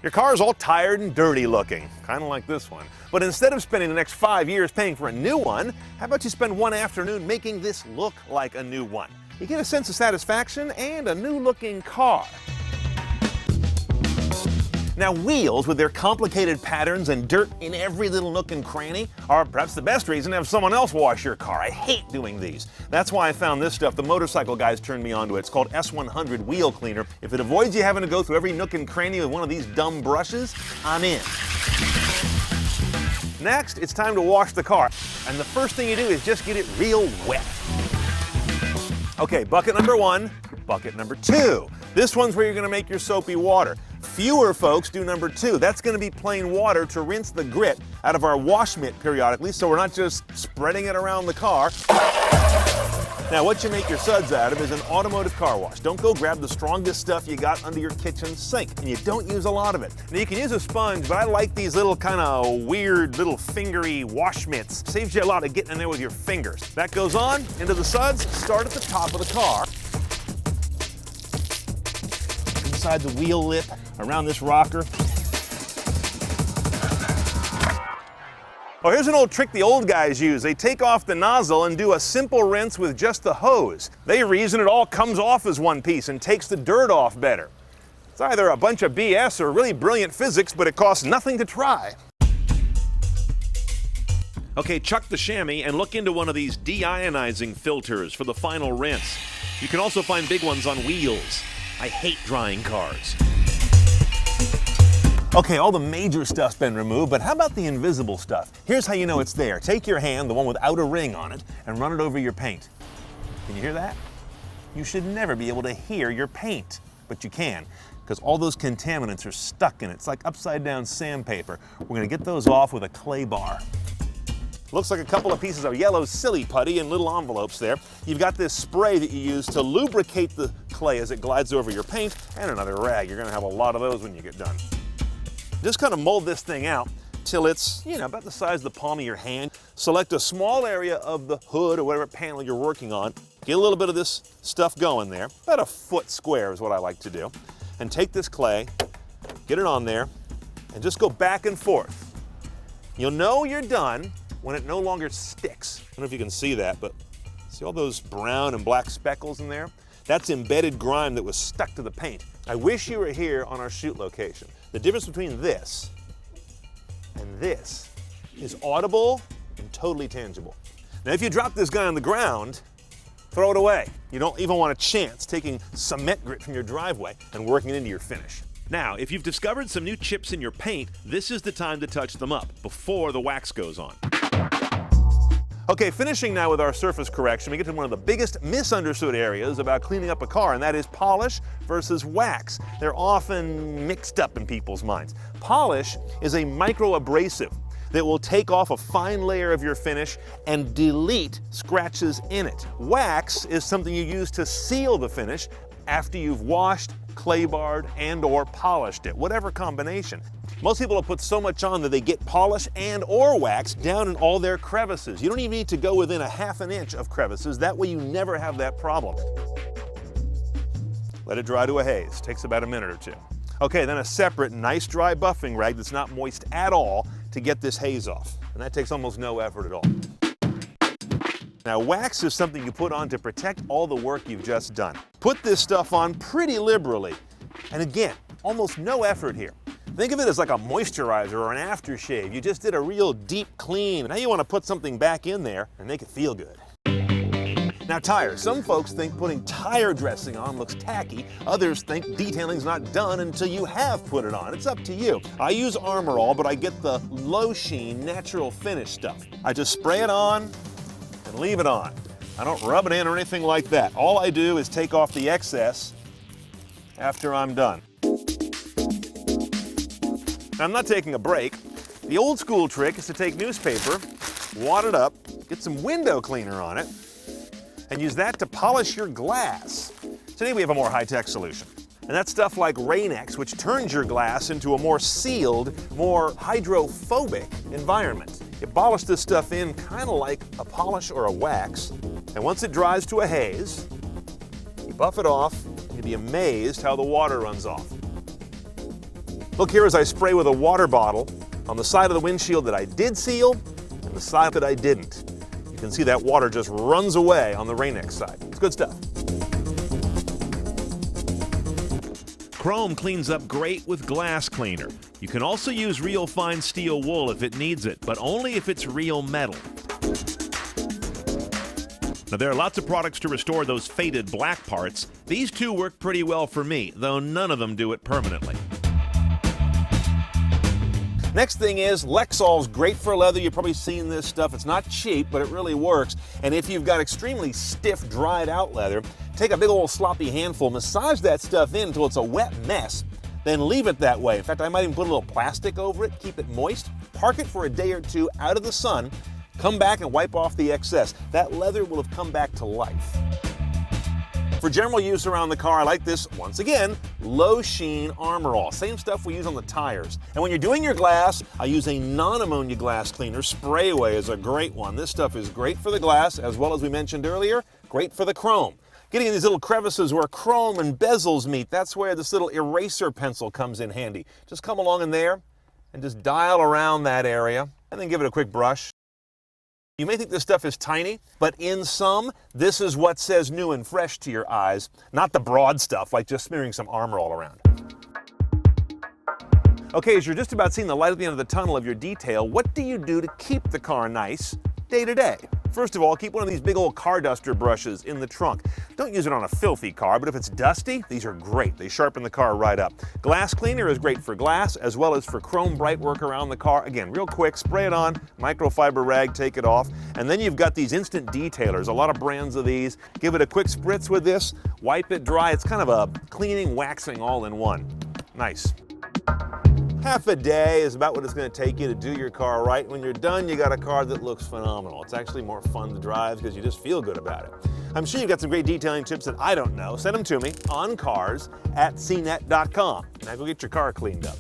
Your car's all tired and dirty looking, kind of like this one. But instead of spending the next 5 years paying for a new one, how about you spend one afternoon making this look like a new one? You get a sense of satisfaction and a new looking car. Now, wheels, with their complicated patterns and dirt in every little nook and cranny, are perhaps the best reason to have someone else wash your car. I hate doing these. That's why I found this stuff. The motorcycle guys turned me onto it. It's called S100 Wheel Cleaner. If it avoids you having to go through every nook and cranny with one of these dumb brushes, I'm in. Next, it's time to wash the car. And the first thing you do is just get it real wet. Okay, bucket number one, bucket number two. This one's where you're gonna make your soapy water. Fewer folks do number two. That's gonna be plain water to rinse the grit out of our wash mitt periodically, so we're not just spreading it around the car. Now, what you make your suds out of is an automotive car wash. Don't go grab the strongest stuff you got under your kitchen sink, and you don't use a lot of it. Now, you can use a sponge, but I like these little kind of weird little fingery wash mitts. Saves you a lot of getting in there with your fingers. That goes on into the suds. Start at the top of the car. Inside the wheel lip, around this rocker. Oh, here's an old trick the old guys use. They take off the nozzle and do a simple rinse with just the hose. They reason it all comes off as one piece and takes the dirt off better. It's either a bunch of BS or really brilliant physics, but it costs nothing to try. Okay, chuck the chamois and look into one of these deionizing filters for the final rinse. You can also find big ones on wheels. I hate drying cars. Okay, all the major stuff's been removed, but how about the invisible stuff? Here's how you know it's there. Take your hand, the one without a ring on it, and run it over your paint. Can you hear that? You should never be able to hear your paint, but you can, because all those contaminants are stuck in it. It's like upside down sandpaper. We're gonna get those off with a clay bar. Looks like a couple of pieces of yellow silly putty in little envelopes there. You've got this spray that you use to lubricate the clay as it glides over your paint, and another rag. You're gonna have a lot of those when you get done. Just kind of mold this thing out till it's, about the size of the palm of your hand. Select a small area of the hood or whatever panel you're working on. Get a little bit of this stuff going there. About a foot square is what I like to do. And take this clay, get it on there, and just go back and forth. You'll know you're done when it no longer sticks. I don't know if you can see that, but see all those brown and black speckles in there? That's embedded grime that was stuck to the paint. I wish you were here on our shoot location. The difference between this and this is audible and totally tangible. Now, if you drop this guy on the ground, throw it away. You don't even want a chance taking cement grit from your driveway and working it into your finish. Now, if you've discovered some new chips in your paint, this is the time to touch them up before the wax goes on. Okay, finishing now with our surface correction, we get to one of the biggest misunderstood areas about cleaning up a car, and that is polish versus wax. They're often mixed up in people's minds. Polish is a microabrasive that will take off a fine layer of your finish and delete scratches in it. Wax is something you use to seal the finish after you've washed, clay barred, and/or polished it, whatever combination. Most people will put so much on that they get polish and or wax down in all their crevices. You don't even need to go within a half an inch of crevices. That way you never have that problem. Let it dry to a haze. Takes about a minute or two. Okay, then a separate nice dry buffing rag that's not moist at all to get this haze off. And that takes almost no effort at all. Now, wax is something you put on to protect all the work you've just done. Put this stuff on pretty liberally. And again, almost no effort here. Think of it as like a moisturizer or an aftershave. You just did a real deep clean. Now you want to put something back in there and make it feel good. Now, tires. Some folks think putting tire dressing on looks tacky. Others think detailing's not done until you have put it on. It's up to you. I use Armor All, but I get the low sheen, natural finish stuff. I just spray it on and leave it on. I don't rub it in or anything like that. All I do is take off the excess after I'm done. Now, I'm not taking a break. The old school trick is to take newspaper, wad it up, get some window cleaner on it, and use that to polish your glass. Today we have a more high-tech solution. And that's stuff like Rain-X, which turns your glass into a more sealed, more hydrophobic environment. You polish this stuff in kind of like a polish or a wax, and And once it dries to a haze, you buff it off, and you'll be amazed how the water runs off. Look here as I spray with a water bottle on the side of the windshield that I did seal and the side that I didn't. You can see that water just runs away on the Rain-X side. It's good stuff. Chrome cleans up great with glass cleaner. You can also use real fine steel wool if it needs it, but only if it's real metal. Now, there are lots of products to restore those faded black parts. These two work pretty well for me, though none of them do it permanently. Next thing is, Lexol's great for leather. You've probably seen this stuff. It's not cheap, but it really works. And if you've got extremely stiff, dried out leather, take a big old sloppy handful, massage that stuff in until it's a wet mess, then leave it that way. In fact, I might even put a little plastic over it, keep it moist, park it for a day or two out of the sun, come back and wipe off the excess. That leather will have come back to life. For general use around the car, I like this, once again, low sheen Armor All. Same stuff we use on the tires. And when you're doing your glass, I use a non-ammonia glass cleaner. Spray Away is a great one. This stuff is great for the glass, as well as we mentioned earlier, great for the chrome. Getting in these little crevices where chrome and bezels meet, that's where this little eraser pencil comes in handy. Just come along in there and just dial around that area, and then give it a quick brush. You may think this stuff is tiny, but in some, this is what says new and fresh to your eyes, not the broad stuff like just smearing some Armor All around. Okay, as you're just about seeing the light at the end of the tunnel of your detail, what do you do to keep the car nice day to day? First of all, keep one of these big old car duster brushes in the trunk. Don't use it on a filthy car, but if it's dusty, these are great. They sharpen the car right up. Glass cleaner is great for glass as well as for chrome bright work around the car. Again, real quick, spray it on, microfiber rag, take it off. And then you've got these instant detailers, a lot of brands of these. Give it a quick spritz with this, wipe it dry. It's kind of a cleaning, waxing all in one. Nice. Half a day is about what it's going to take you to do your car right. When you're done, you got a car that looks phenomenal. It's actually more fun to drive because you just feel good about it. I'm sure you've got some great detailing tips that I don't know. Send them to me on cars@cnet.com. Now go get your car cleaned up.